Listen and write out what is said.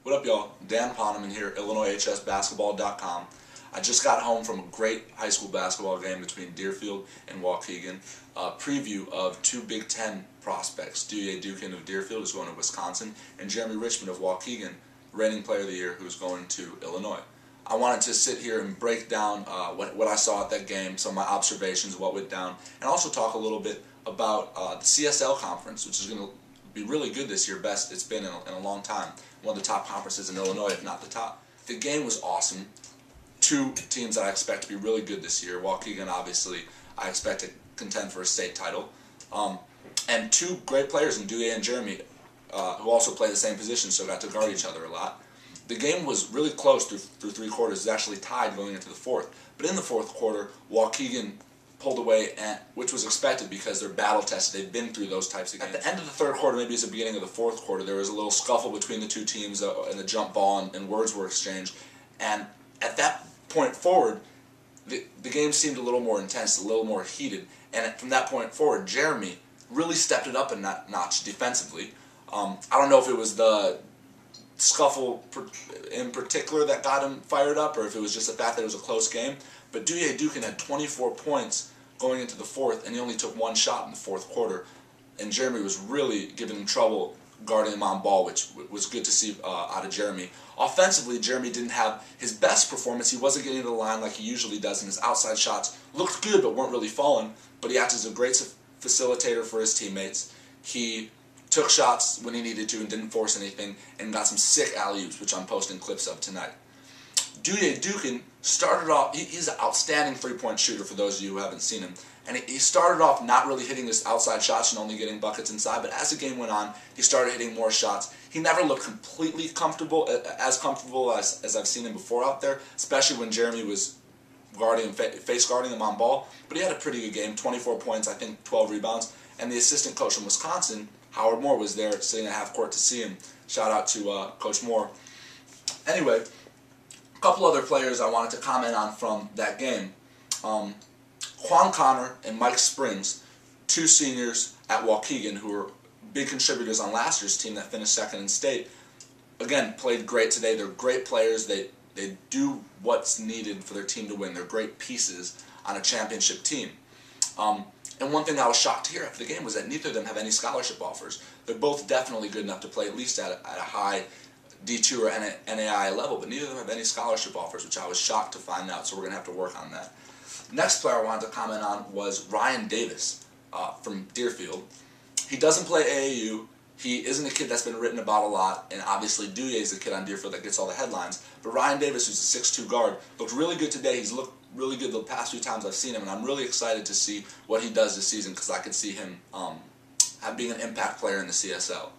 What up, y'all? Dan Poneman here, IllinoisHSBasketball.com. I just got home from a great high school basketball game between Deerfield and Waukegan. A preview of two Big Ten prospects. Duje Dukan of Deerfield is going to Wisconsin, and Jereme Richmond of Waukegan, reigning player of the year, who's going to Illinois. I wanted to sit here and break down what I saw at that game, some of my observations, what went down, and also talk a little bit about the CSL conference, which is going to be really good this year, best it's been in a long time. One of the top conferences in Illinois, if not the top. The game was awesome. Two teams that I expect to be really good this year. Waukegan, obviously, I expect to contend for a state title. And two great players in Duje and Jereme, who also play the same position, so got to guard each other a lot. The game was really close through three quarters. It was actually tied going into the fourth. But in the fourth quarter, Waukegan pulled away, which was expected because they're battle tested. They've been through those types of games. At the end of the third quarter, maybe it's the beginning of the fourth quarter, there was a little scuffle between the two teams and the jump ball and words were exchanged. And at that point forward, the game seemed a little more intense, a little more heated. And from that point forward, Jereme really stepped it up a notch defensively. I don't know if it was the scuffle in particular that got him fired up, or if it was just the fact that it was a close game. But Duje Dukan had 24 points going into the fourth, and he only took one shot in the fourth quarter. And Jereme was really giving him trouble guarding him on ball, which was good to see out of Jereme. Offensively, Jereme didn't have his best performance. He wasn't getting to the line like he usually does, and his outside shots looked good but weren't really falling. But he acted as a great facilitator for his teammates. He took shots when he needed to and didn't force anything, and got some sick alley-oops, which I'm posting clips of tonight. Duje Dukan started off, he's an outstanding three-point shooter for those of you who haven't seen him. And he started off not really hitting his outside shots and only getting buckets inside, but as the game went on, he started hitting more shots. He never looked completely comfortable, as comfortable as I've seen him before out there, especially when Jereme was face guarding him on ball. But he had a pretty good game, 24 points, I think 12 rebounds. And the assistant coach from Wisconsin, Howard Moore, was there sitting at half court to see him. Shout out to Coach Moore. Anyway, a couple other players I wanted to comment on from that game. Juan Connor and Mike Springs, two seniors at Waukegan who were big contributors on last year's team that finished second in state, again, played great today. They're great players. They do what's needed for their team to win. They're great pieces on a championship team. And one thing I was shocked to hear after the game was that neither of them have any scholarship offers. They're both definitely good enough to play at least at a high D2 or NAI level, but neither of them have any scholarship offers, which I was shocked to find out, so we're going to have to work on that. Next player I wanted to comment on was Ryan Davis from Deerfield. He doesn't play AAU. He isn't a kid that's been written about a lot, and obviously Duje is the kid on Deerfield that gets all the headlines. But Ryan Davis, who's a 6'2 guard, looked really good today. He's looked really good the past few times I've seen him, and I'm really excited to see what he does this season because I could see him being an impact player in the CSL.